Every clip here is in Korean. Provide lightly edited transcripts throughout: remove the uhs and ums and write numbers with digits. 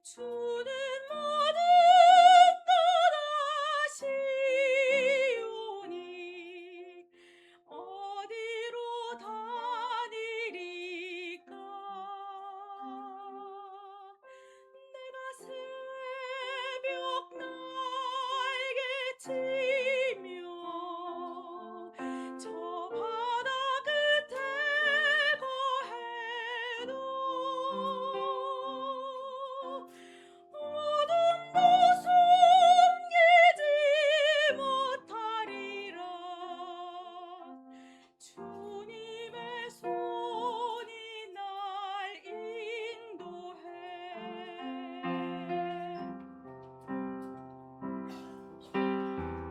주는 모든 것 아시오니 어디로 다니리까. 내가 새벽 날개치며 저 바다 끝에 거해도 어둠도 숨기지 못하리라. 주님의 손이 날 인도해.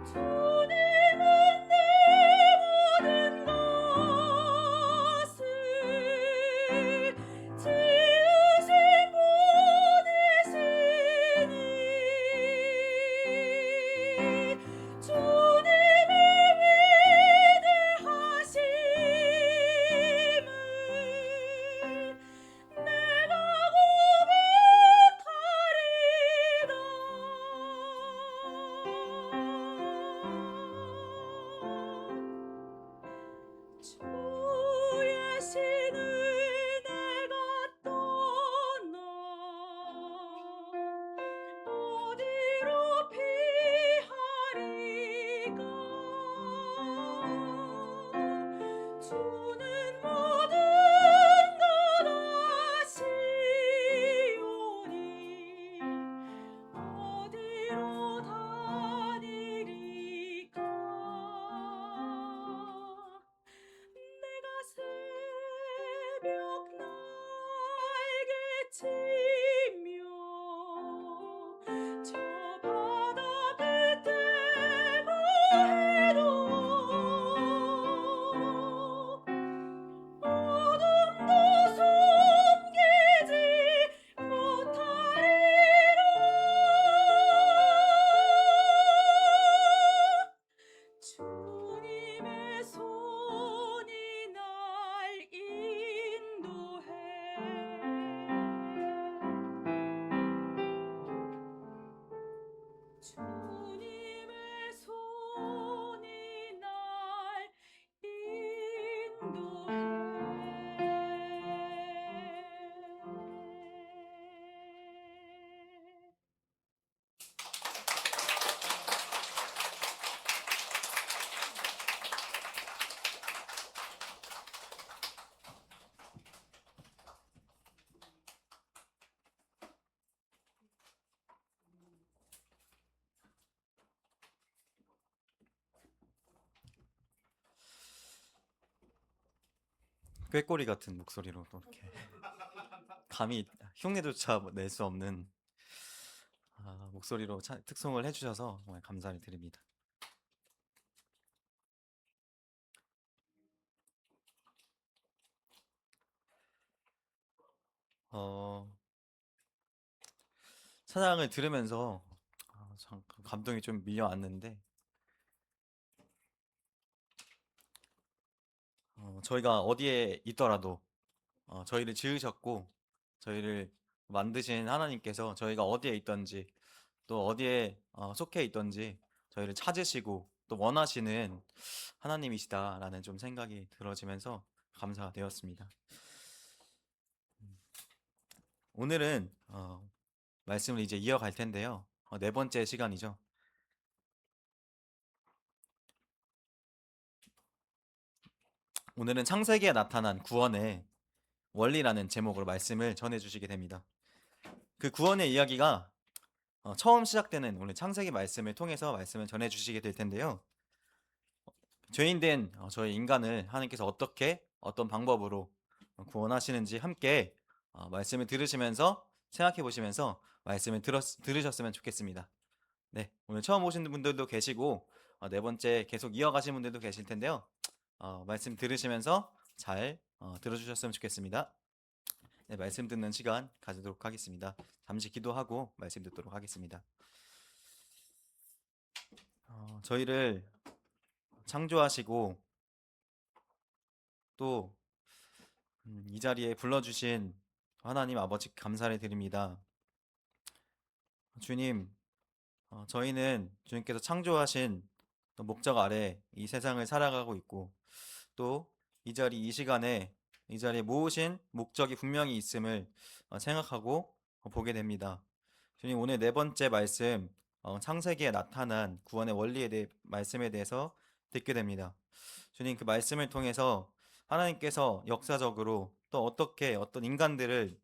주님은 내 모든 것을 지으신 분이시니 주님의 위대하심을 내가 고백하리라. 주의 신을 내가 떠나 어디로 피하리까. 주는 모든 것 아시오니 어디로 다니리까. 내가 새벽 날개치며 저 바다 끝에 거해도 어둠도 숨기지 못하리라. 주님의 손이 날 인도해. 주님의 손이 날 인도해. 꾀꼬리 같은 목소리로 또 이렇게 감히 흉내조차 낼 수 없는 목소리로 특송을 해주셔서 정말 감사를 드립니다. 찬양을 들으면서 참 감동이 좀 밀려왔는데 저희가 어디에 있더라도 저희를 지으셨고 저희를 만드신 하나님께서 저희가 어디에 있던지 또 어디에 속해 있던지 저희를 찾으시고 또 원하시는 하나님이시다라는 좀 생각이 들어지면서 감사가 되었습니다. 오늘은 말씀을 이제 이어갈 텐데요. 네 번째 시간이죠. 오늘은 창세기에 나타난 구원의 원리라는 제목으로 말씀을 전해주시게 됩니다. 그 구원의 이야기가 처음 시작되는 오늘 창세기 말씀을 통해서 말씀을 전해주시게 될 텐데요. 죄인된 저희 인간을 하나님께서 어떻게 어떤 방법으로 구원하시는지 함께 말씀을 들으시면서 생각해 보시면서 말씀을 들으셨으면 좋겠습니다. 네, 오늘 처음 오신 분들도 계시고 네 번째 계속 이어가신 분들도 계실 텐데요. 말씀 들으시면서 잘 들어주셨으면 좋겠습니다. 네, 말씀 듣는 시간 가지도록 하겠습니다. 잠시 기도하고 말씀 듣도록 하겠습니다. 저희를 창조하시고 또 이 자리에 불러주신 하나님 아버지 감사를 드립니다. 주님, 저희는 주님께서 창조하신 또 목적 아래 이 세상을 살아가고 있고 또 이 시간에 이 자리에 모으신 목적이 분명히 있음을 생각하고 보게 됩니다. 주님, 오늘 네 번째 말씀, 창세기에 나타난 구원의 원리에 대해 말씀에 대해서 듣게 됩니다. 주님, 그 말씀을 통해서 하나님께서 역사적으로 또 어떻게 어떤 인간들을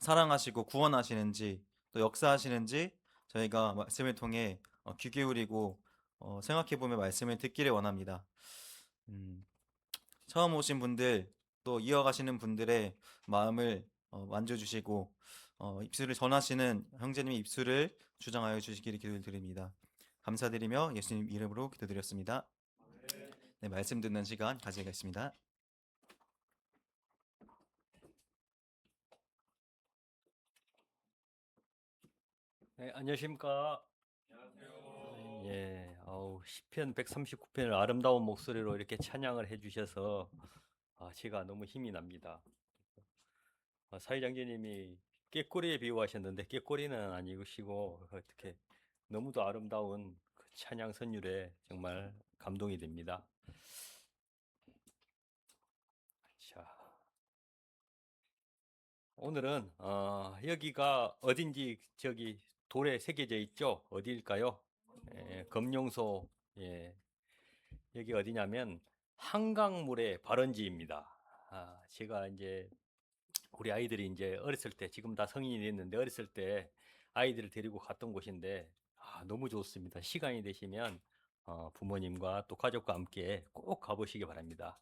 사랑하시고 구원하시는지 또 역사하시는지 저희가 말씀을 통해 귀 기울이고 생각해 보며 말씀을 듣기를 원합니다. 음, 처음 오신 분들 또 이어가시는 분들의 마음을 만져주시고 입술을 전하시는 형제님의 입술을 주장하여 주시기를 기도를 드립니다. 감사드리며 예수님 이름으로 기도드렸습니다. 네, 말씀 듣는 시간 가지겠습니다. 네, 안녕하십니까? 예, 시편 139편을 아름다운 목소리로 이렇게 찬양을 해주셔서 제가 너무 힘이 납니다. 사회장님이 꾀꼬리에 비유하셨는데 꾀꼬리는 아니시고 어떻게 너무도 아름다운 그 찬양 선율에 정말 감동이 됩니다. 자, 오늘은 여기가 어딘지 저기 돌에 새겨져 있죠? 어디일까요? 검룡소. 예, 여기 어디냐면 한강물의 발원지입니다. 제가 이제 우리 아이들이 이제 어렸을 때, 지금 다 성인이 됐는데 어렸을 때 아이들을 데리고 갔던 곳인데 너무 좋습니다. 시간이 되시면 부모님과 또 가족과 함께 꼭 가보시기 바랍니다.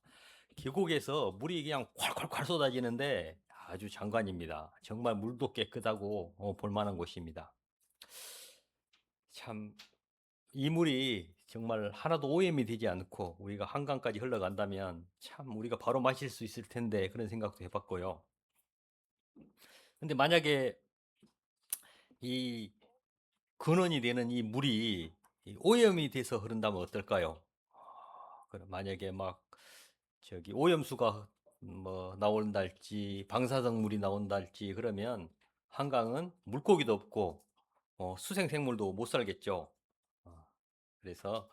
계곡에서 물이 그냥 콸콸콸 쏟아지는데 아주 장관입니다. 정말 물도 깨끗하고 볼만한 곳입니다. 참 이 물이 정말 하나도 오염이 되지 않고 우리가 한강까지 흘러간다면 참 우리가 바로 마실 수 있을 텐데 그런 생각도 해봤고요. 근데 만약에 이 근원이 되는 이 물이 오염이 돼서 흐른다면 어떨까요? 그럼 만약에 막 저기 오염수가 뭐 나온달지 방사성 물이 나온달지 그러면 한강은 물고기도 없고 수생생물도 못 살겠죠. 어, 그래서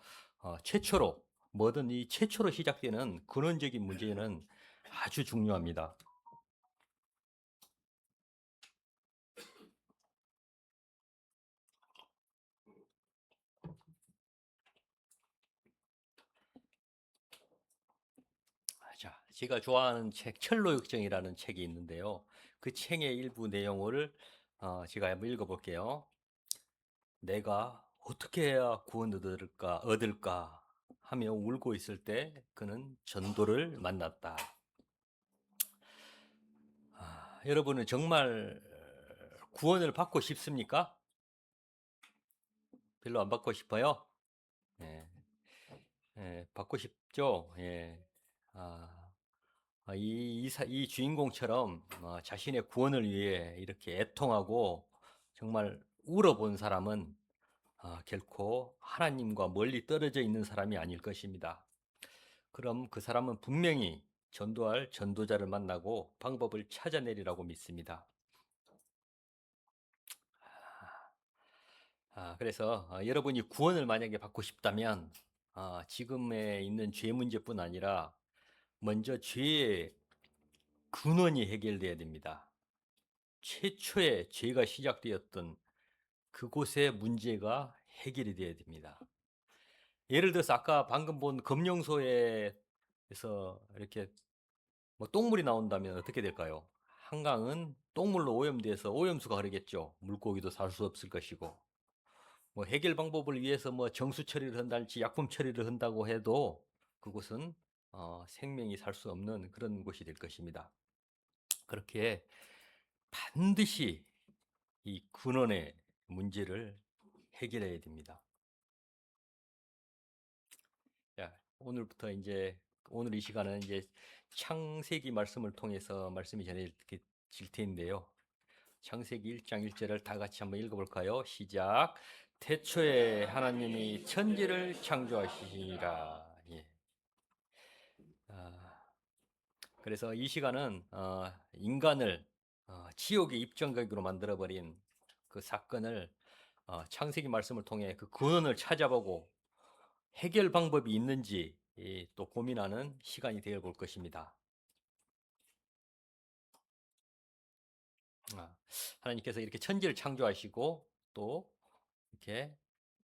최초로 뭐든 이 최초로 시작되는 근원적인 문제는 아주 중요합니다. 자, 제가 좋아하는 책 철로역정이라는 책이 있는데요. 그 책의 일부 내용을 제가 한번 읽어볼게요. 내가 어떻게 해야 구원 얻을까 하며 울고 있을 때 그는 전도를 만났다. 여러분은 정말 구원을 받고 싶습니까? 별로 안 받고 싶어요? 예, 받고 싶죠? 예. 아, 이 주인공처럼 자신의 구원을 위해 이렇게 애통하고 정말 울어본 사람은 결코 하나님과 멀리 떨어져 있는 사람이 아닐 것입니다. 그럼 그 사람은 분명히 전도할 전도자를 만나고 방법을 찾아내리라고 믿습니다. 그래서 여러분이 구원을 만약에 받고 싶다면 지금에 있는 죄 문제뿐 아니라 먼저 죄의 근원이 해결돼야 됩니다. 최초의 죄가 시작되었던 그곳의 문제가 해결이 돼야 됩니다. 예를 들어서 아까 방금 본 검룡소에서 이렇게 뭐 똥물이 나온다면 어떻게 될까요? 한강은 똥물로 오염돼서 오염수가 흐르겠죠. 물고기도 살 수 없을 것이고. 뭐 해결 방법을 위해서 뭐 정수 처리를 한달지 약품 처리를 한다고 해도 그곳은 생명이 살 수 없는 그런 곳이 될 것입니다. 그렇게 반드시 이 근원의 문제를 해결해야 됩니다. 자, 오늘부터 이제 오늘 이 시간은 이제 창세기 말씀을 통해서 말씀이 전해질 텐데요. 창세기 1장 1절을 다 같이 한번 읽어볼까요? 시작. 태초에 하나님이 천지를 창조하시니라. 예. 그래서 이 시간은 인간을 지옥의 입정객으로 만들어버린 그 사건을 창세기 말씀을 통해 그 근원을 찾아보고 해결 방법이 있는지 또 고민하는 시간이 되어 볼 것입니다. 하나님께서 이렇게 천지를 창조하시고 또 이렇게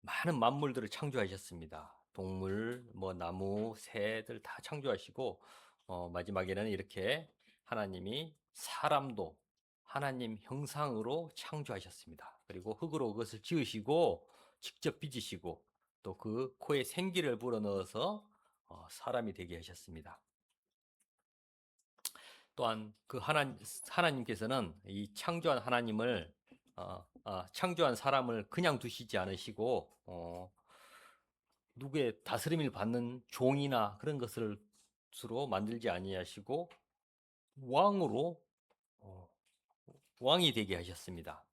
많은 만물들을 창조하셨습니다. 동물, 뭐 나무, 새들 다 창조하시고 마지막에는 이렇게 하나님이 사람도 하나님 형상으로 창조하셨습니다. 그리고 흙으로 그것을 지으시고 직접 빚으시고 또 그 코에 생기를 불어넣어서 사람이 되게 하셨습니다. 또한 그 하나님께서는 이 창조한 하나님을 창조한 사람을 그냥 두시지 않으시고 누구의 다스림을 받는 종이나 그런 것을 수로 만들지 아니하시고 왕으로 왕이 되게 하셨습니다.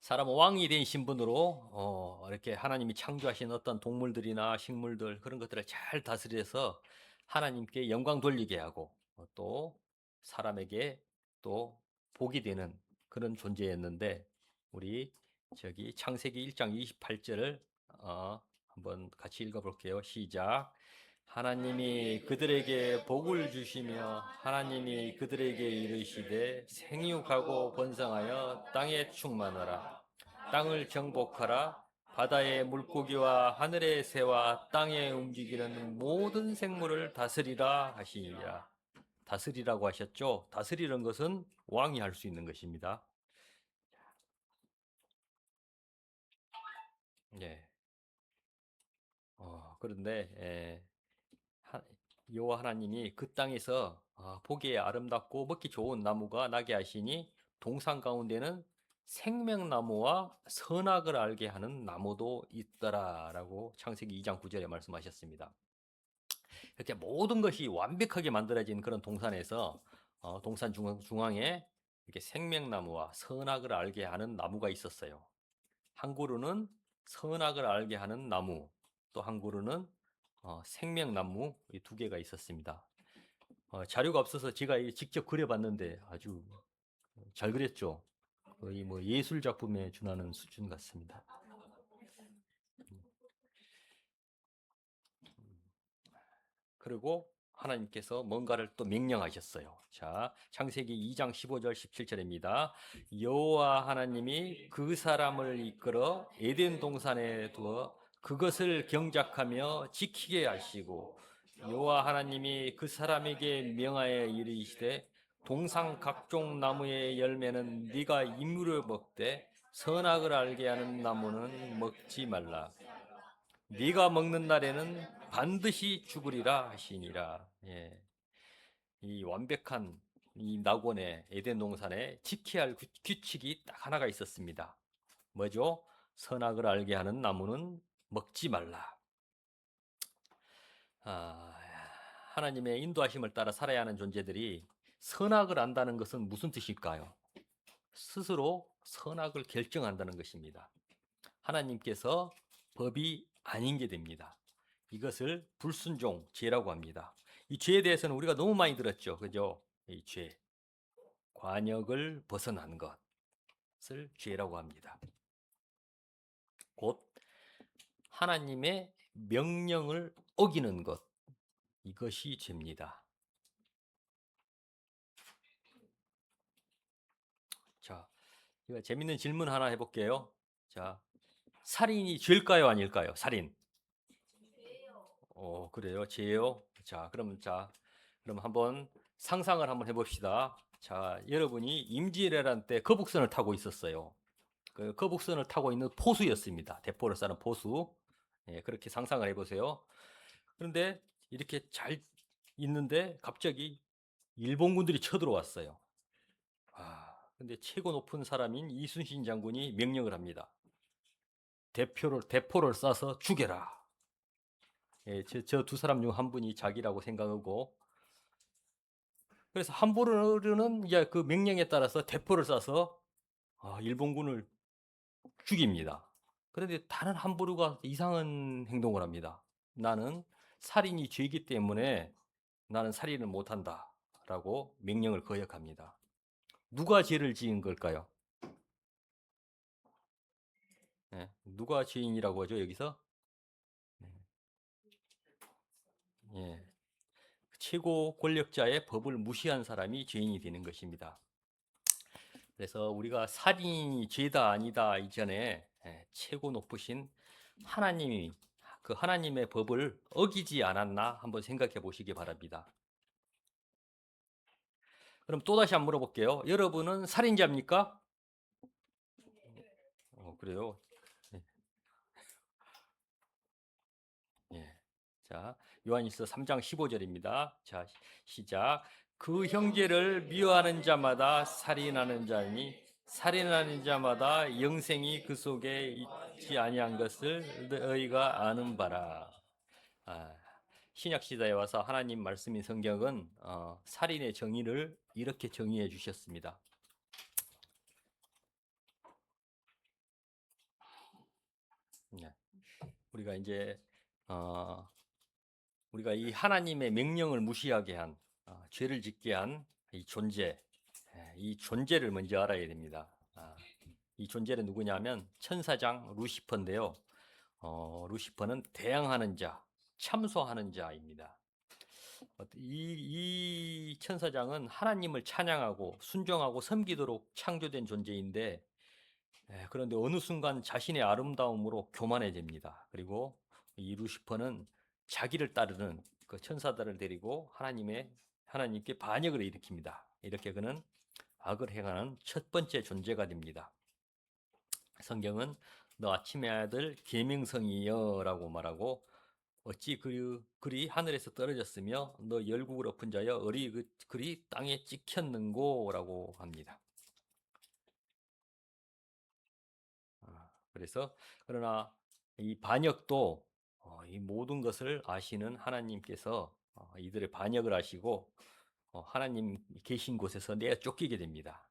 사람은 왕이 된 신분으로 이렇게 하나님이 창조하신 어떤 동물들이나 식물들 그런 것들을 잘 다스려서 하나님께 영광 돌리게 하고 또 사람에게 또 복이 되는 그런 존재였는데 우리 저기 창세기 1장 28절을 한번 같이 읽어볼게요. 시작. 하나님이 그들에게 복을 주시며 하나님이 그들에게 이르시되 생육하고 번성하여 땅에 충만하라. 땅을 정복하라. 바다의 물고기와 하늘의 새와 땅에 움직이는 모든 생물을 다스리라 하시니라. 다스리라고 하셨죠? 다스리는 것은 왕이 할 수 있는 것입니다. 네. 그런데 여호와 하나님이 그 땅에서 보기에 아름답고 먹기 좋은 나무가 나게 하시니 동산 가운데는 생명나무와 선악을 알게 하는 나무도 있더라라고 창세기 2장 9절에 말씀하셨습니다. 이렇게 모든 것이 완벽하게 만들어진 그런 동산에서 동산 중앙에 이렇게 생명나무와 선악을 알게 하는 나무가 있었어요. 한 그루는 선악을 알게 하는 나무, 또 한 그루는 생명나무 이 두 개가 있었습니다. 자료가 없어서 제가 직접 그려봤는데 아주 잘 그렸죠. 거의 뭐 예술 작품에 준하는 수준 같습니다. 그리고 하나님께서 뭔가를 또 명령하셨어요. 자, 창세기 2장 15절 17절입니다. 여호와 하나님이 그 사람을 이끌어 에덴 동산에 두어 그것을 경작하며 지키게 하시고 여호와 하나님이 그 사람에게 명하여 이르시되 동산 각종 나무의 열매는 네가 임으로 먹되 선악을 알게 하는 나무는 먹지 말라. 네가 먹는 날에는 반드시 죽으리라 하시니라. 예. 이 완벽한 이 낙원의 에덴 동산에 지켜야 할 규칙이 딱 하나가 있었습니다. 뭐죠? 선악을 알게 하는 나무는 먹지 말라. 하나님의 인도하심을 따라 살아야 하는 존재들이 선악을 안다는 것은 무슨 뜻일까요? 스스로 선악을 결정한다는 것입니다. 하나님께서 법이 아닌 게 됩니다. 이것을 불순종, 죄라고 합니다. 이 죄에 대해서는 우리가 너무 많이 들었죠. 그죠? 이 죄. 관역을 벗어난 것을 죄라고 합니다. 곧 하나님의 명령을 어기는 것. 이것이 죄입니다. 자, 제가 재밌는 질문 하나 해볼게요. 자, 살인이 죄일까요? 아닐까요? 살인. 그래요? 죄요? 그럼 한번 상상을 한번 해봅시다. 자, 여러분이 임진왜란 때 거북선을 타고 있었어요. 그 거북선을 타고 있는 포수였습니다. 대포를 쏴는 포수. 예, 그렇게 상상을 해보세요. 그런데 이렇게 잘 있는데 갑자기 일본군들이 쳐들어왔어요. 근데 최고 높은 사람인 이순신 장군이 명령을 합니다. 대포를 쏴서 죽여라. 예, 저 두 사람 중 한 분이 자기라고 생각하고, 그래서 함부르는 이제 그 명령에 따라서 대포를 쏴서 일본군을 죽입니다. 그런데 다른 함부르가 이상한 행동을 합니다. 나는 살인이 죄이기 때문에 나는 살인을 못한다 라고 명령을 거역합니다. 누가 죄를 지은 걸까요? 예. 누가 죄인이라고 하죠, 여기서? 예. 최고 권력자의 법을 무시한 사람이 죄인이 되는 것입니다. 그래서 우리가 살인이 죄다 아니다 이전에 최고 높으신 하나님이 그 하나님의 법을 어기지 않았나 한번 생각해 보시기 바랍니다. 그럼 또다시 한번 물어볼게요. 여러분은 살인자입니까? 그래요. 예. 예. 자, 요한일서 3장 15절입니다. 자, 시작. 그 형제를 미워하는 자마다 살인하는 자니 살인하는 자마다 영생이 그 속에 있지 아니한 것을 너희가 아는 바라. 아, 신약 시대에 와서 하나님 말씀인 성경은 살인의 정의를 이렇게 정의해 주셨습니다. 네. 우리가 이제 우리가 이 하나님의 명령을 무시하게 한 죄를 짓게 한 이 존재, 이 존재를 먼저 알아야 됩니다. 이 존재는 누구냐면 천사장 루시퍼인데요. 루시퍼는 대항하는 자, 참소하는 자입니다. 이 천사장은 하나님을 찬양하고 순종하고 섬기도록 창조된 존재인데 그런데 어느 순간 자신의 아름다움으로 교만해집니다. 그리고 이 루시퍼는 자기를 따르는 그 천사들을 데리고 하나님께 반역을 일으킵니다. 이렇게 그는 악을 행하는 첫 번째 존재가 됩니다. 성경은 너 아침의 아들 계명성이여라고 말하고 어찌 그리 하늘에서 떨어졌으며 너 열국을 엎은 자여 그리 땅에 찍혔는고라고 합니다. 그래서 그러나 이 반역도 이 모든 것을 아시는 하나님께서 이들의 반역을 아시고 하나님 계신 곳에서 내어 쫓기게 됩니다.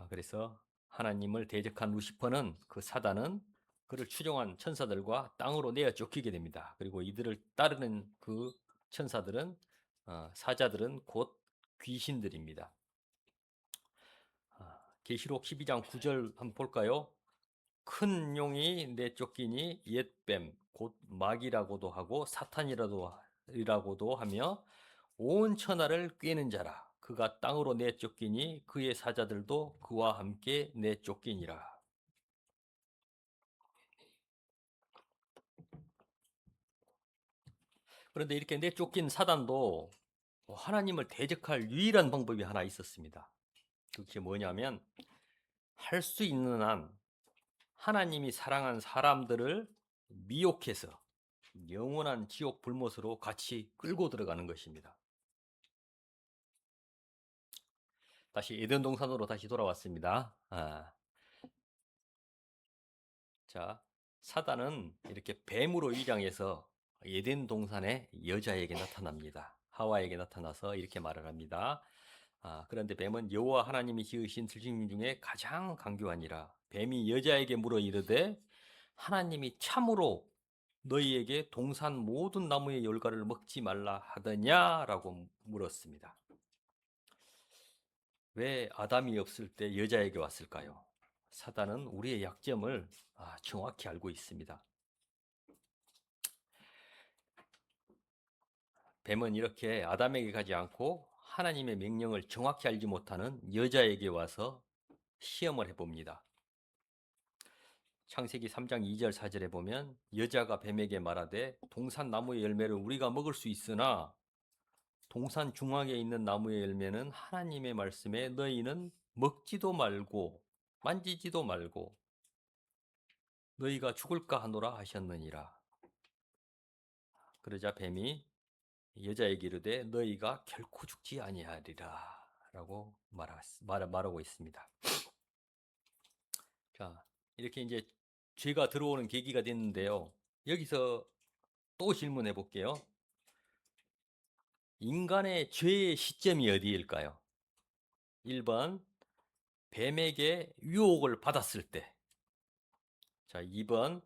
그래서 하나님을 대적한 루시퍼는 그 사단은 그를 추종한 천사들과 땅으로 내어 쫓기게 됩니다. 그리고 이들을 따르는 그 천사들은 사자들은 곧 귀신들입니다. 계시록 12장 9절 한번 볼까요? 큰 용이 내쫓기니 옛뱀 곧 마귀라고도 하고 사탄이라고도 하며 온 천하를 꿰는 자라. 그가 땅으로 내쫓기니 그의 사자들도 그와 함께 내쫓기니라. 그런데 이렇게 내쫓긴 사단도 하나님을 대적할 유일한 방법이 하나 있었습니다. 그게 뭐냐면 할 수 있는 한 하나님이 사랑한 사람들을 미혹해서 영원한 지옥 불못으로 같이 끌고 들어가는 것입니다. 다시 에덴 동산으로 다시 돌아왔습니다. 자, 사단은 이렇게 뱀으로 위장해서 에덴 동산의 여자에게 나타납니다. 하와에게 나타나서 이렇게 말을 합니다. 그런데 뱀은 여호와 하나님이 지으신 들짐승 중에 가장 강교하니라. 뱀이 여자에게 물어 이르되 하나님이 참으로 너희에게 동산 모든 나무의 열과를 먹지 말라 하더냐라고 물었습니다. 왜 아담이 없을 때 여자에게 왔을까요? 사단은 우리의 약점을 정확히 알고 있습니다. 뱀은 이렇게 아담에게 가지 않고 하나님의 명령을 정확히 알지 못하는 여자에게 와서 시험을 해봅니다. 창세기 3장 2절 4절에 보면 여자가 뱀에게 말하되 동산 나무의 열매를 우리가 먹을 수 있으나 동산 중앙에 있는 나무의 열매는 하나님의 말씀에 너희는 먹지도 말고 만지지도 말고 너희가 죽을까 하노라 하셨느니라. 그러자 뱀이 여자에게 이르되 너희가 결코 죽지 아니하리라 라고 말하고 있습니다. 자, 이렇게 이제 죄가 들어오는 계기가 됐는데요. 여기서 또 질문해 볼게요. 인간의 죄의 시점이 어디일까요? 1번 뱀에게 유혹을 받았을 때. 자, 2번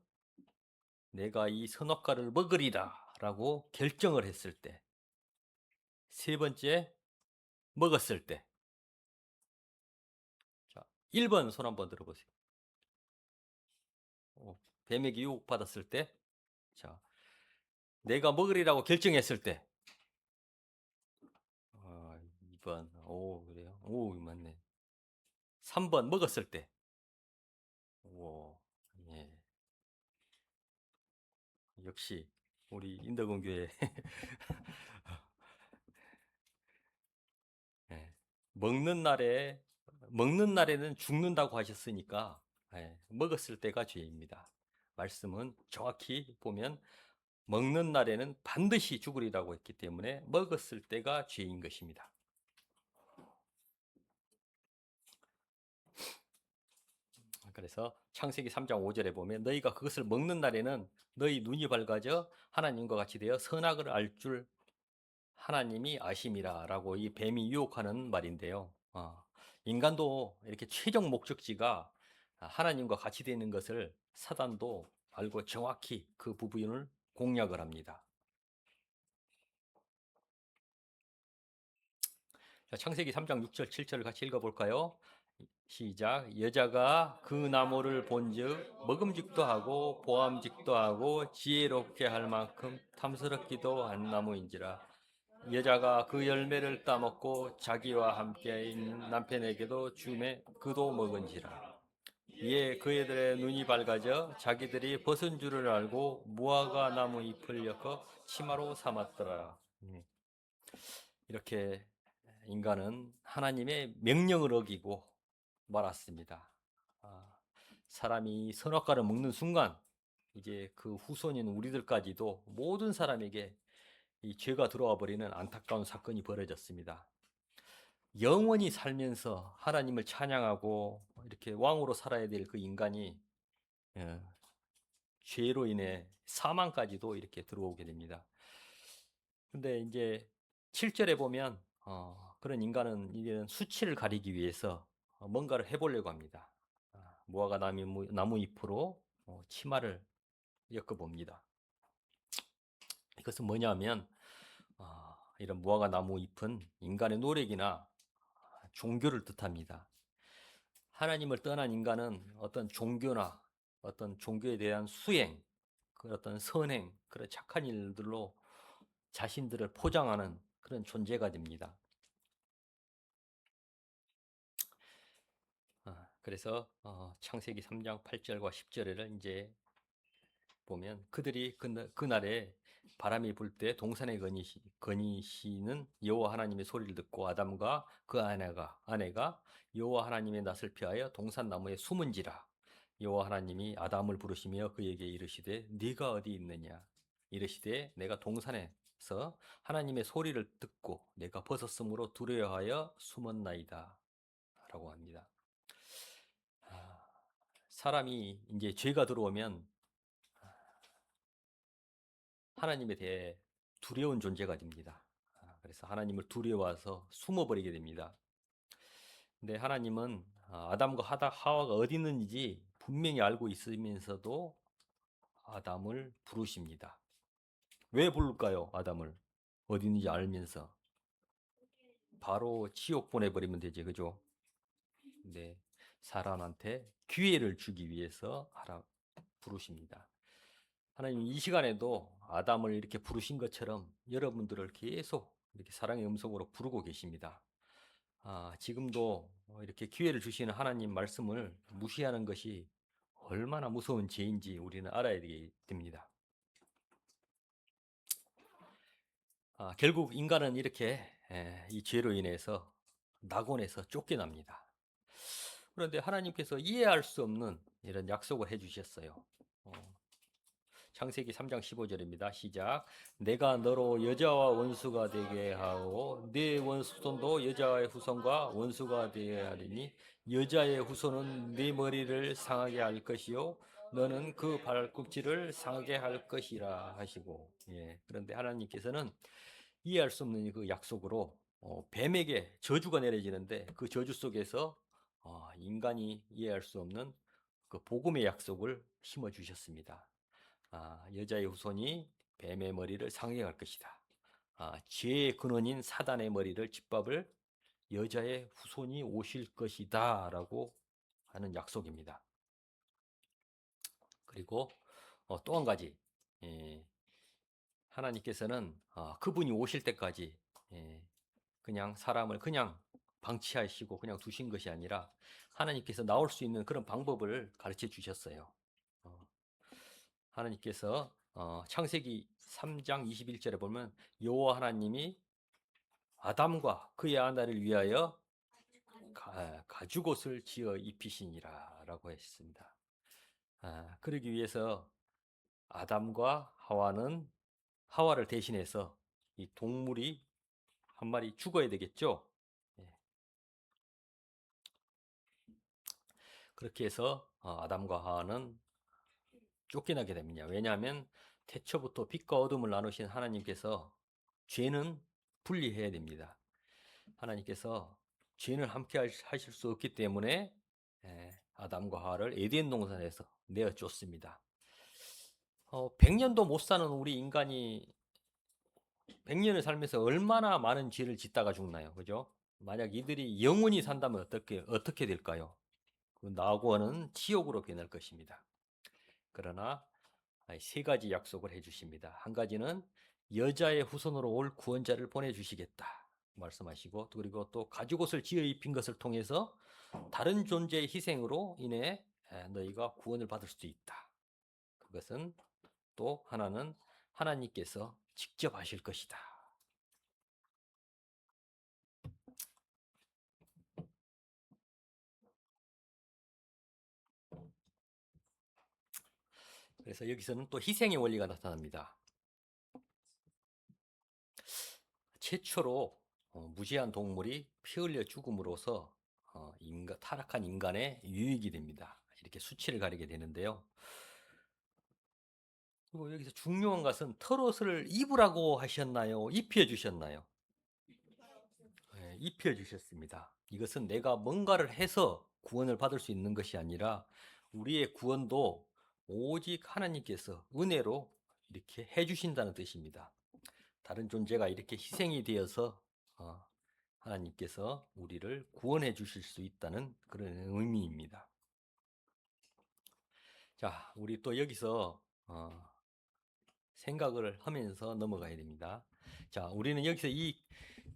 내가 이 선악과를 먹으리라 라고 결정을 했을 때. 세 번째 먹었을 때. 자, 1번 손 한번 들어보세요. 뱀에게 유혹받았을 때, 자, 내가 먹으리라고 결정했을 때, 2번, 오, 그래요? 오, 맞네. 3번 먹었을 때, 오, 예, 역시 우리 인덕원교회 예, 먹는 날에는 죽는다고 하셨으니까 먹었을 때가 죄입니다. 말씀은 정확히 보면 먹는 날에는 반드시 죽으리라고 했기 때문에 먹었을 때가 죄인 것입니다. 그래서 창세기 3장 5절에 보면 너희가 그것을 먹는 날에는 너희 눈이 밝아져 하나님과 같이 되어 선악을 알 줄 하나님이 아심이라 라고 이 뱀이 유혹하는 말인데요. 인간도 이렇게 최종 목적지가 하나님과 같이 되는 것을 사단도 알고 정확히 그 부분을 공략을 합니다. 자, 창세기 3장 6절 7절을 같이 읽어볼까요? 시작. 여자가 그 나무를 본즉 먹음직도 하고 보암직도 하고 지혜롭게 할 만큼 탐스럽기도 한 나무인지라. 여자가 그 열매를 따먹고 자기와 함께 있는 남편에게도 주매 그도 먹은지라. 이에 그애들의 눈이 밝아져 자기들이 벗은 줄을 알고 무화과 나무 잎을 엮어 치마로 삼았더라. 이렇게 인간은 하나님의 명령을 어기고 말았습니다. 사람이 선악과를 먹는 순간 이제 그 후손인 우리들까지도 모든 사람에게 이 죄가 들어와 버리는 안타까운 사건이 벌어졌습니다. 영원히 살면서 하나님을 찬양하고 이렇게 왕으로 살아야 될 그 인간이 죄로 인해 사망까지도 이렇게 들어오게 됩니다. 근데 이제 7절에 보면 그런 인간은 이제는 수치를 가리기 위해서 뭔가를 해보려고 합니다. 무화과 나무 잎으로 치마를 엮어봅니다. 이것은 뭐냐면 이런 무화과 나무 잎은 인간의 노력이나 종교를 뜻합니다. 하나님을 떠난 인간은 어떤 종교나 어떤 종교에 대한 수행, 그 어떤 선행, 그런 착한 일들로 자신들을 포장하는 그런 존재가 됩니다. 그래서 창세기 3장 8절과 10절에를 이제 보면 그들이 그날에 바람이 불 때 동산에 거니시는 여호와 하나님의 소리를 듣고 아담과 그 아내가 여호와 하나님의 낯을 피하여 동산 나무에 숨은지라. 여호와 하나님이 아담을 부르시며 그에게 이르시되 네가 어디 있느냐. 이르시되 내가 동산에서 하나님의 소리를 듣고 내가 벗었으므로 두려워하여 숨었나이다 라고 합니다. 사람이 이제 죄가 들어오면 하나님에 대해 두려운 존재가 됩니다. 그래서 하나님을 두려워해서 숨어버리게 됩니다. 근데 하나님은 아담과 하와가 어디 있는지 분명히 알고 있으면서도 아담을 부르십니다. 왜 부를까요? 아담을 어디 있는지 알면서 바로 지옥 보내버리면 되지, 그죠? 근데 사람한테 기회를 주기 위해서 부르십니다. 하나님 이 시간에도 아담을 이렇게 부르신 것처럼 여러분들을 계속 이렇게 사랑의 음성으로 부르고 계십니다. 지금도 이렇게 기회를 주시는 하나님 말씀을 무시하는 것이 얼마나 무서운 죄인지 우리는 알아야 됩니다. 결국 인간은 이렇게 이 죄로 인해서 낙원에서 쫓겨납니다. 그런데 하나님께서 이해할 수 없는 이런 약속을 해주셨어요. 창세기 3장 15절입니다. 시작. 내가 너로 여자와 원수가 되게 하고 네 후손도 여자의 후손과 원수가 되게 하리니 여자의 후손은 네 머리를 상하게 할 것이요 너는 그 발꿈치를 상하게 할 것이라 하시고. 그런데 하나님께서는 이해할 수 없는 그 약속으로 뱀에게 저주가 내려지는데 그 저주 속에서 인간이 이해할 수 없는 그 복음의 약속을 심어 주셨습니다. 여자의 후손이 뱀의 머리를 상하게 할 것이다. 죄의 근원인 사단의 머리를 짓밟을 여자의 후손이 오실 것이다 라고 하는 약속입니다. 그리고 또 한 가지, 예, 하나님께서는 그분이 오실 때까지 예, 그냥 사람을 그냥 방치하시고 그냥 두신 것이 아니라 하나님께서 나올 수 있는 그런 방법을 가르쳐 주셨어요. 어, 하나님께서 창세기 3장 21절에 보면 여호와 하나님이 아담과 그의 아내를 위하여 가죽옷을 지어 입히시니라 라고 했습니다. 그러기 위해서 아담과 하와를 대신해서 이 동물이 한 마리 죽어야 되겠죠. 예, 그렇게 해서 아담과 하와는 쫓겨나게 됩니다. 왜냐하면 태초부터 빛과 어둠을 나누신 하나님께서 죄는 분리해야 됩니다. 하나님께서 죄는 함께 하실 수 없기 때문에 아담과 하와를 에덴 동산에서 내어 쫓습니다. 100년도 못 사는 우리 인간이 100년을 살면서 얼마나 많은 죄를 짓다가 죽나요? 그죠? 만약 이들이 영원히 산다면 어떻게 될까요? 그 낙원은 지옥으로 변할 것입니다. 그러나 세 가지 약속을 해주십니다. 한 가지는 여자의 후손으로 올 구원자를 보내주시겠다 말씀하시고, 그리고 또 가죽옷을 지어 입힌 것을 통해서 다른 존재의 희생으로 인해 너희가 구원을 받을 수도 있다. 그것은 또 하나는 하나님께서 직접 하실 것이다. 그래서 여기서는 또 희생의 원리가 나타납니다. 최초로 무지한 동물이 피 흘려 죽음으로써 타락한 인간의 유익이 됩니다. 이렇게 수치를 가리게 되는데요. 그리고 여기서 중요한 것은 털옷을 입으라고 하셨나요? 입혀 주셨나요? 네, 입혀 주셨습니다. 이것은 내가 뭔가를 해서 구원을 받을 수 있는 것이 아니라 우리의 구원도 오직 하나님께서 은혜로 이렇게 해 주신다는 뜻입니다. 다른 존재가 이렇게 희생이 되어서 하나님께서 우리를 구원해 주실 수 있다는 그런 의미입니다. 자, 우리 또 여기서 생각을 하면서 넘어가야 됩니다. 자, 우리는 여기서 이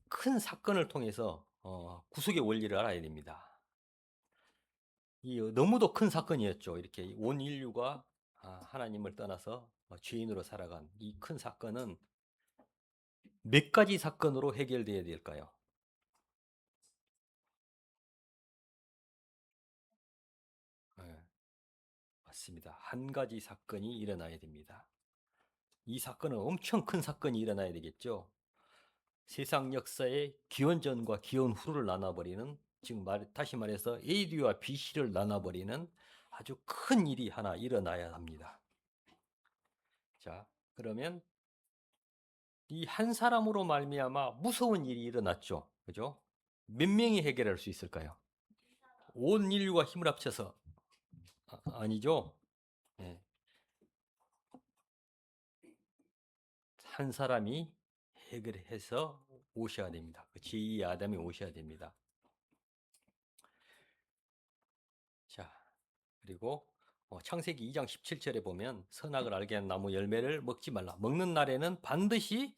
큰 사건을 통해서 구속의 원리를 알아야 됩니다. 이 너무도 큰 사건이었죠. 이렇게 온 인류가 하나님을 떠나서 죄인으로 살아간 이 큰 사건은 몇 가지 사건으로 해결돼야 될까요? 네, 맞습니다. 한 가지 사건이 일어나야 됩니다. 이 사건은 엄청 큰 사건이 일어나야 되겠죠. 세상 역사의 기원전과 기원 후를 나눠버리는, 다시 말해서 AD와 BC를 나눠버리는 아주 큰 일이 하나 일어나야 합니다. 자, 그러면 이 한 사람으로 말미암아 무서운 일이 일어났죠. 그죠? 몇 명이 해결할 수 있을까요? 온 인류가 힘을 합쳐서 아니죠. 네. 한 사람이 해결해서 오셔야 됩니다. 그 제2의 아담이 오셔야 됩니다. 자, 그리고 창세기 2장 17절에 보면 선악을 알게 한 나무 열매를 먹지 말라. 먹는 날에는 반드시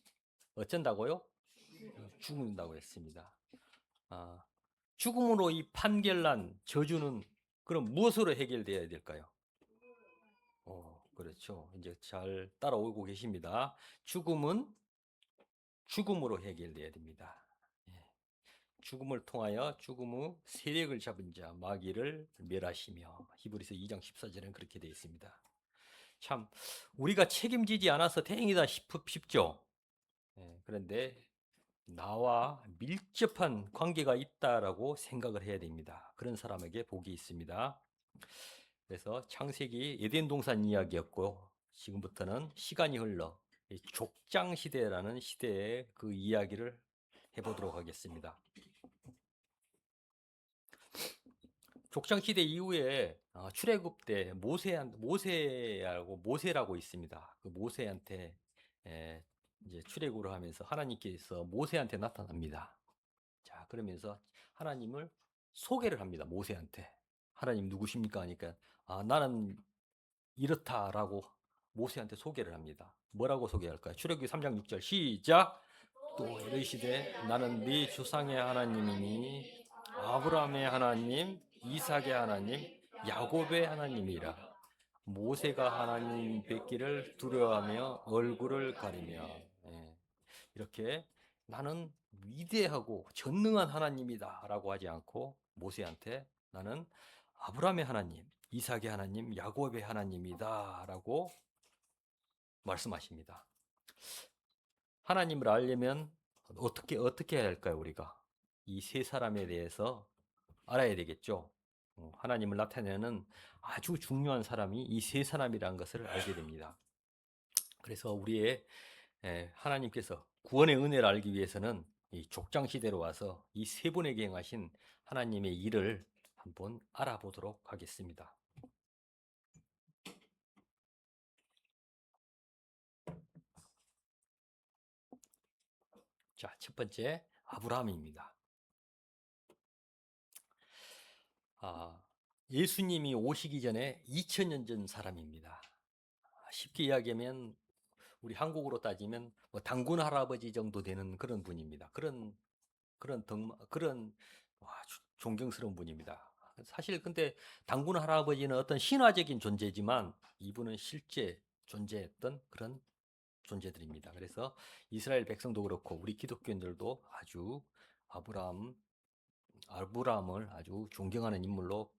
어쩐다고요? 죽는다고 했습니다. 죽음으로 이 판결난 저주는 그럼 무엇으로 해결돼야 될까요? 그렇죠. 이제 잘 따라오고 계십니다. 죽음은 죽음으로 해결돼야 됩니다. 예. 죽음을 통하여 죽음의 세력을 잡은 자 마귀를 멸하시며, 히브리서 2장 14절에는 그렇게 되어 있습니다. 참 우리가 책임지지 않아서 다행이다 싶죠. 그런데 나와 밀접한 관계가 있다라고 생각을 해야 됩니다. 그런 사람에게 복이 있습니다. 그래서 창세기 에덴 동산 이야기였고, 지금부터는 시간이 흘러 족장 시대라는 시대의 그 이야기를 해보도록 하겠습니다. 족장 시대 이후에 출애굽 때 모세라고 있습니다. 그 모세한테 이제 출애굽을 하면서 하나님께서 모세한테 나타납니다. 자, 그러면서 하나님을 소개를 합니다. 모세한테. 하나님 누구십니까? 하니까 나는 이렇다라고 모세한테 소개를 합니다. 뭐라고 소개할까요? 출애굽기 3장 6절 시작. 또 이르시되 나는 네 조상의 하나님이니 아브라함의 하나님, 이삭의 하나님, 야곱의 하나님이라. 모세가 하나님 뵙기를 두려워하며 얼굴을 가리며, 예, 이렇게 나는 위대하고 전능한 하나님이다라고 하지 않고 모세한테 나는 아브라함의 하나님, 이삭의 하나님, 야곱의 하나님이다라고 말씀하십니다. 하나님을 알려면 어떻게 해야 할까요, 우리가? 이 세 사람에 대해서 알아야 되겠죠. 하나님을 나타내는 아주 중요한 사람이 이 세 사람이라는 것을 알게 됩니다. 그래서 우리의 하나님께서 구원의 은혜를 알기 위해서는 이 족장 시대로 와서 이 세 분에게 행하신 하나님의 일을 한번 알아보도록 하겠습니다. 자, 첫 번째 아브라함입니다. 예수님이 오시기 전에 2000년 전 사람입니다. 쉽게 이야기하면 우리 한국으로 따지면 뭐 당군 할아버지 정도 되는 그런 분입니다. 그런 존경스러운 분입니다. 사실 근데 당군 할아버지는 어떤 신화적인 존재지만 이분은 실제 존재했던 그런 존재들입니다. 그래서 이스라엘 백성도 그렇고 우리 기독교인들도 아주 아브라함을 아주 존경하는 인물로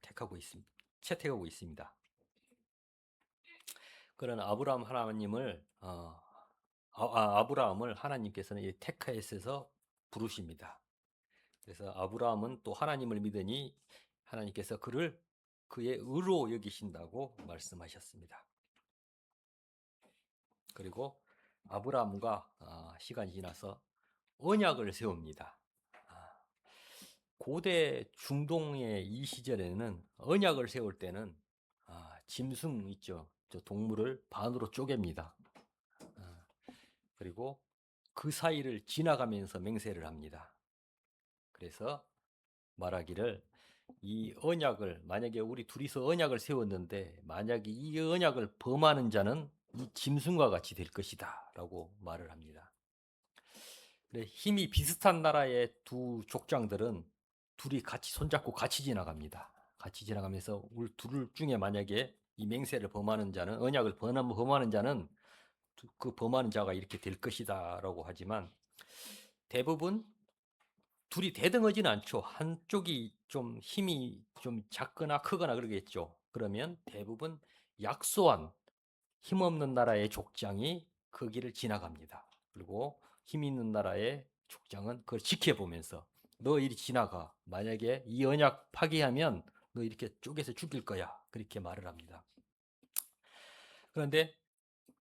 채택하고 있습니다. 그런 아브라함을 하나님께서는 테카에스에서 부르십니다. 그래서 아브라함은 또 하나님을 믿으니 하나님께서 그를 그의 의로 여기신다고 말씀하셨습니다. 그리고 아브라함과 시간이 지나서 언약을 세웁니다. 고대 중동의 이 시절에는 언약을 세울 때는 짐승 있죠. 저 동물을 반으로 쪼갭니다. 그리고 그 사이를 지나가면서 맹세를 합니다. 그래서 말하기를 이 언약을 만약에 우리 둘이서 언약을 세웠는데 만약에 이 언약을 범하는 자는 이 짐승과 같이 될 것이다 라고 말을 합니다. 힘이 비슷한 나라의 두 족장들은 둘이 같이 손잡고 같이 지나갑니다. 같이 지나가면서 우리 둘 중에 만약에 이 맹세를 범하는 자는 언약을 범하는 자는 그 범하는 자가 이렇게 될 것이다 라고 하지만 대부분 둘이 대등하지는 않죠. 한쪽이 좀 힘이 좀 작거나 크거나 그러겠죠. 그러면 대부분 약소한 힘없는 나라의 족장이 그 길을 지나갑니다. 그리고 힘 있는 나라의 족장은 그걸 지켜보면서 너 이리 지나가. 만약에 이 언약 파기하면 너 이렇게 쪼개서 죽일 거야. 그렇게 말을 합니다. 그런데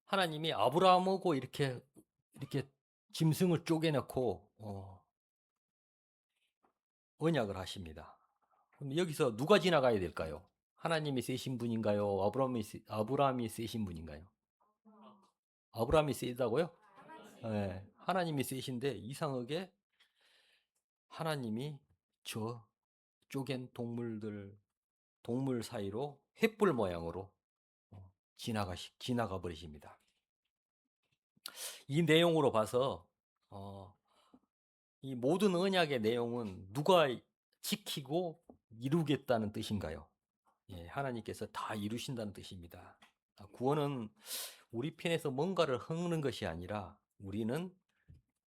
하나님이 아브라함하고 이렇게 짐승을 쪼개놓고 언약을 하십니다. 그럼 여기서 누가 지나가야 될까요? 하나님이 세신 분인가요? 아브라함이 세신 분인가요? 아브라함이 세다고요? 네, 하나님이 세신데 이상하게 하나님이 저 쪼갠 동물 사이로 횃불 모양으로 지나가 버리십니다. 이 내용으로 봐서 이 모든 언약의 내용은 누가 지키고 이루겠다는 뜻인가요? 예, 하나님께서 다 이루신다는 뜻입니다. 구원은 우리 편에서 뭔가를 허무는 것이 아니라 우리는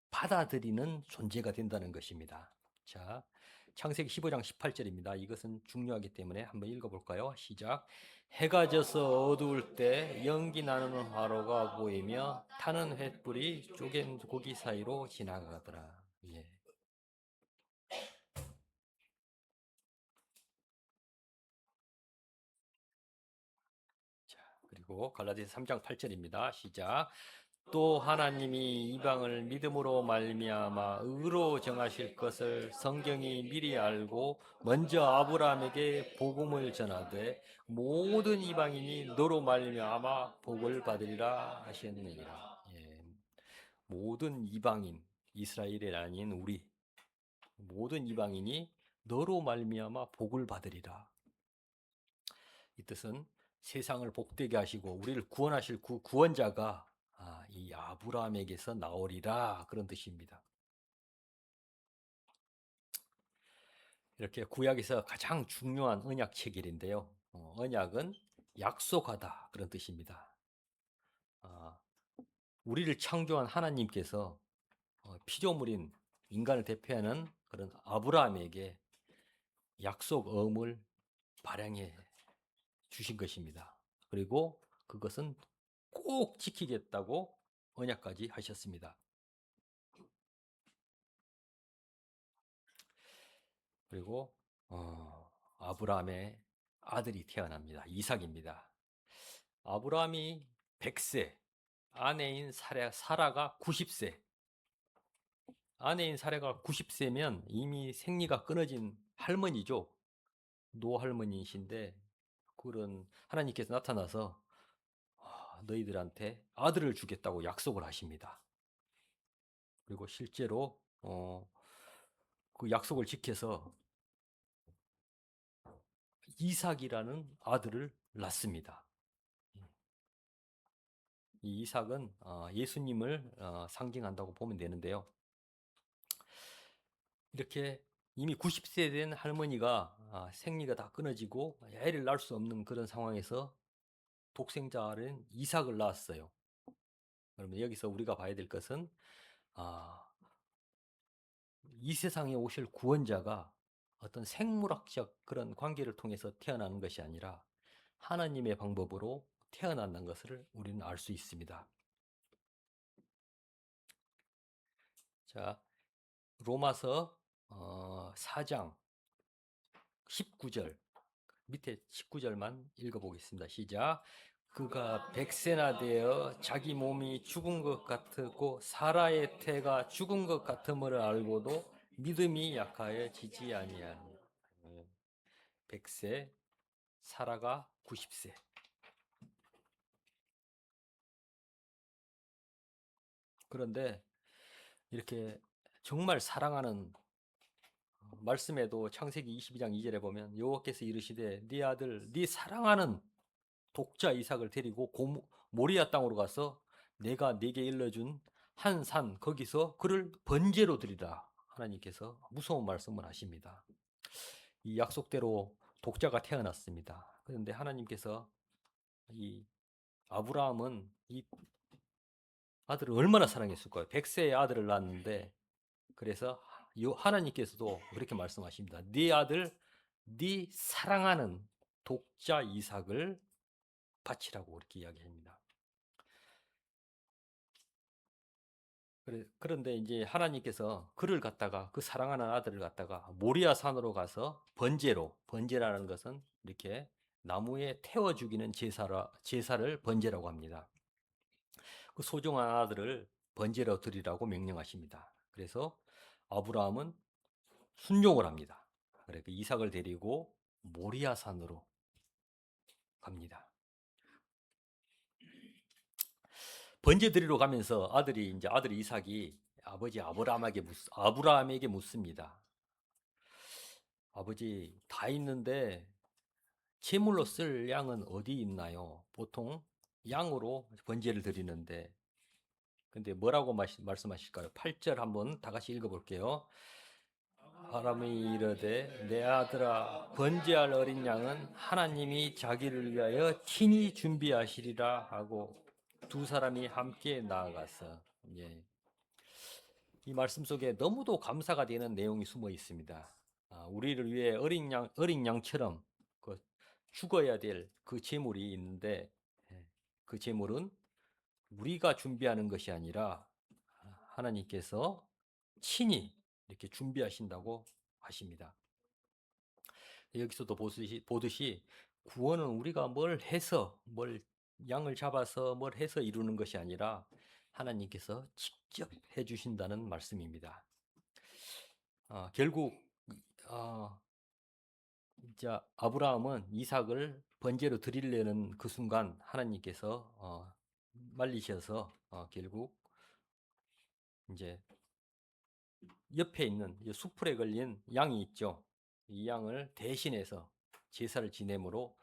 받아들이는 존재가 된다는 것입니다. 자, 창세기 15장 18절입니다. 이것은 중요하기 때문에 한번 읽어볼까요? 시작. 해가 져서 어두울 때 연기 나는 화로가 보이며 타는 횃불이 쪼갠 고기 사이로 지나가더라. 예. 자, 그리고 갈라디아서 3장 8절입니다. 시작. 또 하나님이 이방을 믿음으로 말미암아 의로 정하실 것을 성경이 미리 알고 먼저 아브라함에게 복음을 전하되 모든 이방인이 너로 말미암아 복을 받으리라 하셨느니라. 예, 모든 이방인, 이스라엘이 아닌 우리 모든 이방인이 너로 말미암아 복을 받으리라. 이 뜻은 세상을 복되게 하시고 우리를 구원하실 그 구원자가 이 아브라함에게서 나오리라 그런 뜻입니다. 이렇게 구약에서 가장 중요한 언약 체결인데요. 언약은 약속하다 그런 뜻입니다. 아, 우리를 창조한 하나님께서 피조물인 인간을 대표하는 그런 아브라함에게 약속을 발행해 주신 것입니다. 그리고 그것은 꼭 지키겠다고 언약까지 하셨습니다. 그리고 아브라함의 아들이 태어납니다. 이삭입니다. 아브라함이 100세, 아내인 사라가 90세. 아내인 사라가 90세면 이미 생리가 끊어진 할머니죠. 노할머니이신데 그런 하나님께서 나타나서 너희들한테 아들을 주겠다고 약속을 하십니다. 그리고 실제로 그 약속을 지켜서 이삭이라는 아들을 낳습니다. 이 이삭은 예수님을 상징한다고 보면 되는데요. 이렇게 이미 90세 된 할머니가 생리가 다 끊어지고 애를 낳을 수 없는 그런 상황에서 독생자인 이삭을 낳았어요. 그러면 여기서 우리가 봐야 될 것은 이 세상에 오실 구원자가 어떤 생물학적 그런 관계를 통해서 태어나는 것이 아니라 하나님의 방법으로 태어난다는 것을 우리는 알 수 있습니다. 자, 로마서 4장 19절 밑에 19절만 읽어보겠습니다. 시작. 그가 100세나 되어 자기 몸이 죽은 것 같고 사라의 태가 죽은 것 같음을 알고도 믿음이 약하여 지지 아니하니. 100세, 사라가 90세. 그런데 이렇게 정말 사랑하는 말씀에도 창세기 22장 2절에 보면 여호와께서 이르시되 네 아들 네 사랑하는 독자 이삭을 데리고 모리아 땅으로 가서 내가 네게 일러준 한 산 거기서 그를 번제로 드리라. 하나님께서 무서운 말씀을 하십니다. 이 약속대로 독자가 태어났습니다. 그런데 하나님께서 이 아브라함은 이 아들을 얼마나 사랑했을까요? 100세의 아들을 낳았는데 그래서 하나님께서도 그렇게 말씀하십니다. 네 아들, 네 사랑하는 독자 이삭을 바치라고 그렇게 이야기합니다. 그런데 이제 하나님께서 그를 갖다가 그 사랑하는 아들을 갖다가 모리아 산으로 가서 번제라는 것은 이렇게 나무에 태워 죽이는 제사를 번제라고 합니다. 그 소중한 아들을 번제로 드리라고 명령하십니다. 그래서 아브라함은 순종을 합니다. 그러니까 이삭을 데리고 모리아 산으로 갑니다. 번제 드리러 가면서 아들 이삭이 아버지 아브라함에게 묻습니다. 아버지 다 있는데 제물로 쓸 양은 어디 있나요? 보통 양으로 번제를 드리는데 근데 뭐라고 말씀하실까요? 8절 한번 다 같이 읽어볼게요. 아람이 이르되 내 아들아 번제할 어린 양은 하나님이 자기를 위하여 친히 준비하시리라 하고 두 사람이 함께 나아가서 이 말씀 속에 너무도 감사가 되는 내용이 숨어 있습니다. 우리를 위해 어린 양처럼 죽어야 될 그 제물이 있는데 그 제물은 우리가 준비하는 것이 아니라 하나님께서 친히 이렇게 준비하신다고 하십니다. 여기서도 보듯이 구원은 우리가 뭘 양을 잡아서 뭘 해서 이루는 것이 아니라 하나님께서 직접 해주신다는 말씀입니다. 결국 이제 아브라함은 이삭을 번제로 드리려는 그 순간 하나님께서 말리셔서 결국 이제 옆에 있는 수풀에 걸린 양이 있죠. 이 양을 대신해서 제사를 지내므로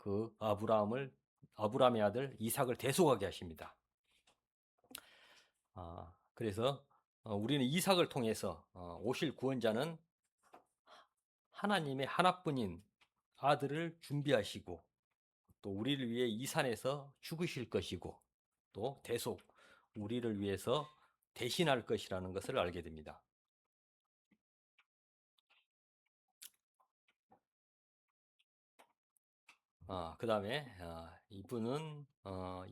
그 아브라함의 아들 이삭을 대속하게 하십니다. 그래서 우리는 이삭을 통해서 오실 구원자는 하나님의 하나뿐인 아들을 준비하시고 또 우리를 위해 이 산에서 죽으실 것이고 또 대속 우리를 위해서 대신할 것이라는 것을 알게 됩니다. 그 다음에 이분은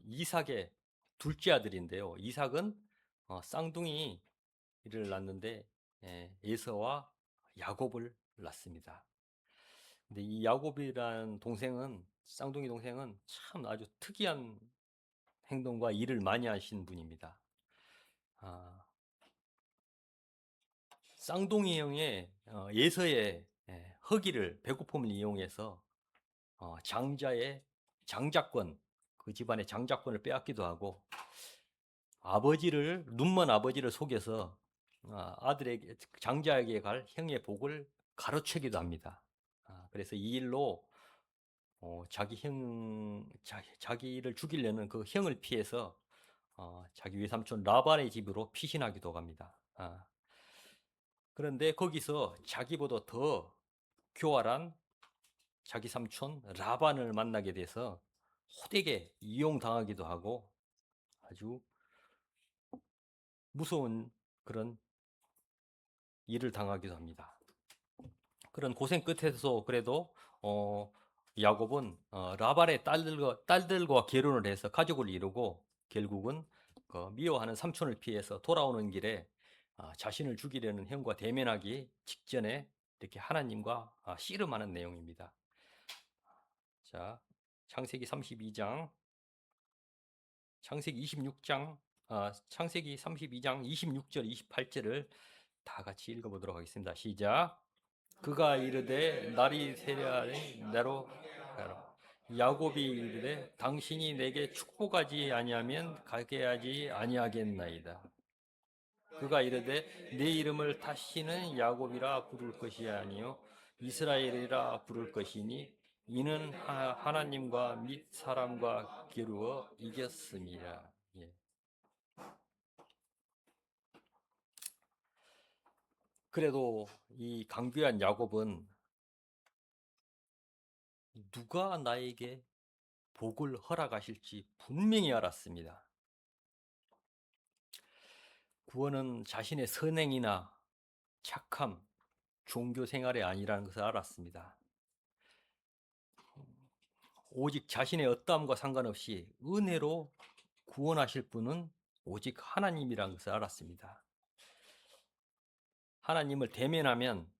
이삭의 둘째 아들인데요. 이삭은 쌍둥이를 낳는데 에서와 야곱을 낳습니다. 근데 이 야곱이라는 동생은 쌍둥이 동생은 참 아주 특이한 행동과 일을 많이 하신 분입니다. 쌍둥이 형의 에서의 허기를 배고픔을 이용해서 장자권 그 집안의 장자권을 빼앗기도 하고 눈먼 아버지를 속여서 아들에게 장자에게 갈 형의 복을 가로채기도 합니다. 그래서 이 일로 자기를 죽이려는 그 형을 피해서 자기 외삼촌 라반의 집으로 피신하기도 합니다. 그런데 거기서 자기보다 더 교활한 자기 삼촌 라반을 만나게 돼서 호되게 이용당하기도 하고 아주 무서운 그런 일을 당하기도 합니다. 그런 고생 끝에서 그래도 야곱은 라반의 딸들과 결혼을 해서 가족을 이루고 결국은 미워하는 삼촌을 피해서 돌아오는 길에 자신을 죽이려는 형과 대면하기 직전에 이렇게 하나님과 씨름하는 내용입니다. 자, 창세기 32장, 창세기 26장, 창세기 32장 26절, 28절을 다 같이 읽어보도록 하겠습니다. 시작. 그가 이르되 날이 새려하니 나로 가라. 야곱이 이르되 당신이 내게 축복하지 아니하면 가게 하지 아니하겠나이다. 그가 이르되 내 이름을 다시는 야곱이라 부를 것이 아니요 이스라엘이라 부를 것이니 이는 하나님과 및 사람과 겨루어 이겼습니다. 예. 그래도 이 강교한 야곱은 누가 나에게 복을 허락하실지 분명히 알았습니다. 구원은 자신의 선행이나 착함, 종교 생활이 아니라는 것을 알았습니다. 오직 자신의 어떠함과 상관없이 은혜로 구원하실 분은 오직 하나님이라는 것을 알았습니다. 하나님을 대면하면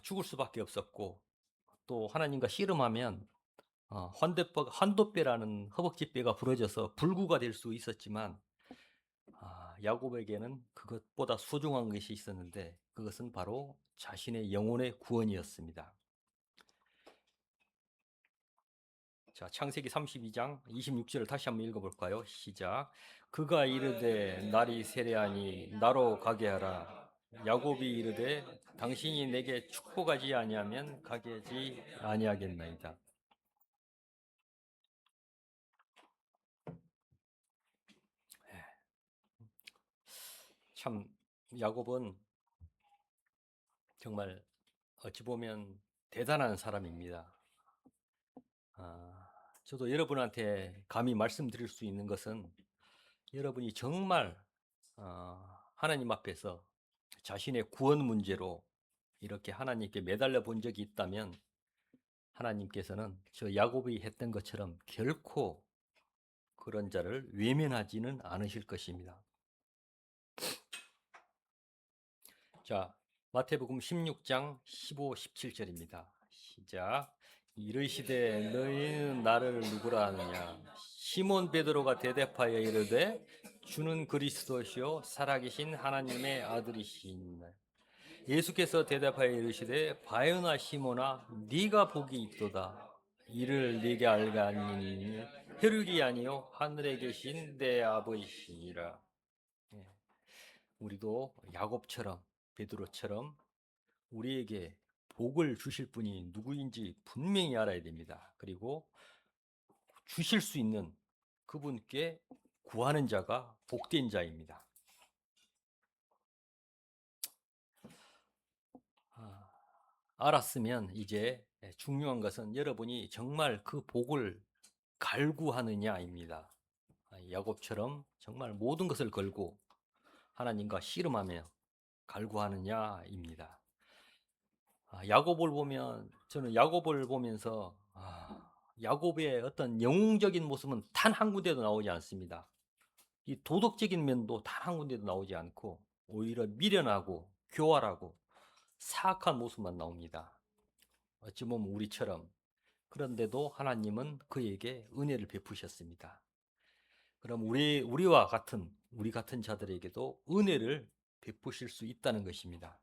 죽을 수밖에 없었고 또 하나님과 씨름하면 환도뼈라는 허벅지뼈가 부러져서 불구가 될 수 있었지만 야곱에게는 그것보다 소중한 것이 있었는데 그것은 바로 자신의 영혼의 구원이었습니다. 자, 창세기 32장 26절을 다시 한번 읽어볼까요? 시작. 그가 이르되 날이 세려하니 나로 가게 하라. 야곱이 이르되 당신이 내게 축복하지 아니하면 가게 하지 아니하겠나이다. 참 야곱은 정말 어찌 보면 대단한 사람입니다. 저도 여러분한테 감히 말씀드릴 수 있는 것은 여러분이 정말 하나님 앞에서 자신의 구원 문제로 이렇게 하나님께 매달려 본 적이 있다면 하나님께서는 저 야곱이 했던 것처럼 결코 그런 자를 외면하지는 않으실 것입니다. 자, 마태복음 16장 15, 17절입니다. 시작. 이르시되 너희는 나를 누구라 하느냐? 시몬 베드로가 대답하여 이르되 주는 그리스도시요 살아계신 하나님의 아들이시니라. 예수께서 대답하여 이르시되 바요나 시몬아 네가 복이 있도다. 이를 네게 알가니 혈육이 아니요 하늘에 계신 내 아버지시니라. 우리도 야곱처럼 베드로처럼 우리에게 복을 주실 분이 누구인지 분명히 알아야 됩니다. 그리고 주실 수 있는 그분께 구하는 자가 복된 자입니다. 알았으면 이제 중요한 것은 여러분이 정말 그 복을 갈구하느냐입니다. 야곱처럼 정말 모든 것을 걸고 하나님과 씨름하며 갈구하느냐입니다. 야곱을 보면 저는 야곱을 보면서 야곱의 어떤 영웅적인 모습은 단 한 군데도 나오지 않습니다. 이 도덕적인 면도 단 한 군데도 나오지 않고 오히려 미련하고 교활하고 사악한 모습만 나옵니다. 어찌 보면 우리처럼. 그런데도 하나님은 그에게 은혜를 베푸셨습니다. 그럼 우리 같은 자들에게도 은혜를 베푸실 수 있다는 것입니다.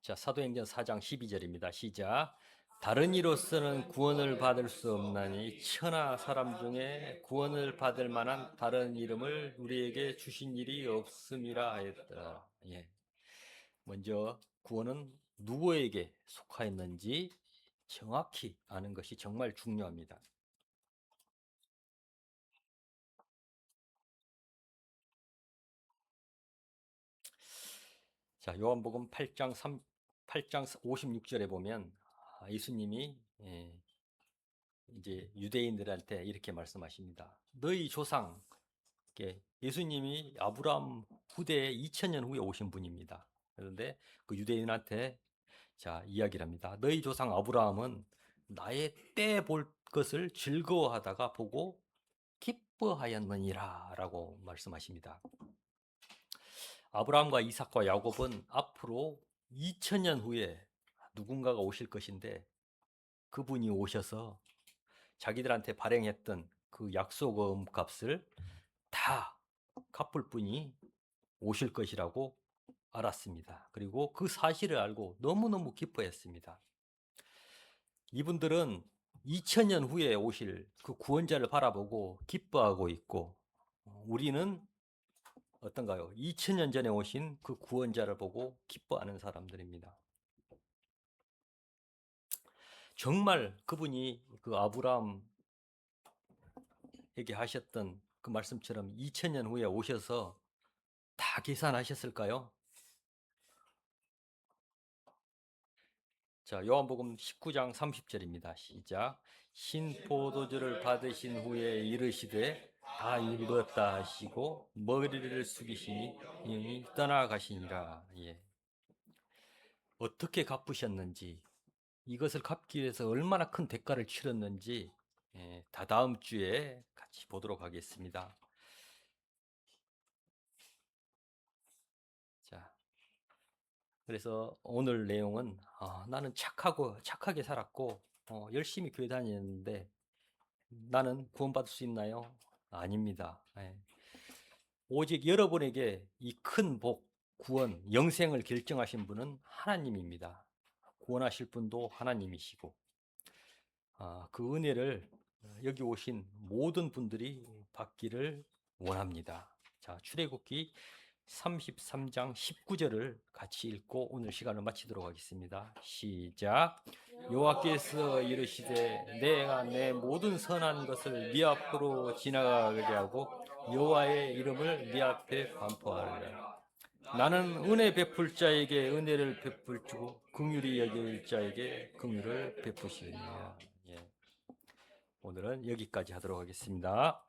자, 사도행전 4장 12절입니다. 시작. 다른 이로서는 구원을 받을 수 없나니 천하 사람 중에 구원을 받을 만한 다른 이름을 우리에게 주신 일이 없음이라 하였더라. 예. 먼저 구원은 누구에게 속하였는지 정확히 아는 것이 정말 중요합니다. 자, 요한복음 8장 56절에 보면 예수님이 이제 유대인들한테 이렇게 말씀하십니다. 너희 조상, 예수님이 아브라함 후대에 2000년 후에 오신 분입니다. 그런데 그 유대인한테 자, 이야기를 합니다. 너희 조상 아브라함은 나의 때 볼 것을 즐거워하다가 보고 기뻐하였느니라 라고 말씀하십니다. 아브라함과 이삭과 야곱은 앞으로 2000년 후에 누군가가 오실 것인데 그분이 오셔서 자기들한테 발행했던 그 약속금 값을 다 갚을 분이 오실 것이라고 알았습니다. 그리고 그 사실을 알고 너무너무 기뻐했습니다. 이분들은 2000년 후에 오실 그 구원자를 바라보고 기뻐하고 있고 우리는 어떤가요? 2000년 전에 오신 그 구원자를 보고 기뻐하는 사람들입니다. 정말 그분이 그 아브라함에게 하셨던 그 말씀처럼 2000년 후에 오셔서 다 계산하셨을까요? 자, 요한복음 19장 30절입니다. 시작. 신 포도주를 받으신 후에 이르시되 다 이루었다 하시고 머리를 숙이시니 영이 떠나가시니라. 예. 어떻게 갚으셨는지, 이것을 갚기 위해서 얼마나 큰 대가를 치렀는지 다다음 주에 같이 보도록 하겠습니다. 자, 그래서 오늘 내용은 나는 착하게 살았고 열심히 교회 다녔는데 나는 구원받을 수 있나요? 아닙니다. 오직 여러분에게 이 큰 복, 구원, 영생을 결정하신 분은 하나님입니다. 구원하실 분도 하나님이시고 그 은혜를 여기 오신 모든 분들이 받기를 원합니다. 자, 출애굽기 33장 19절을 같이 읽고 오늘 시간을 마치도록 하겠습니다. 시작. 여호와께서 이르시되 내가 내 모든 선한 것을 네 앞으로 지나가게 하고 여호와의 이름을 네 앞에 반포하리라. 나는 은혜 베풀 자에게 은혜를 베풀고 긍휼히 여길 자에게 긍휼을 베푸시리라. 오늘은 여기까지 하도록 하겠습니다.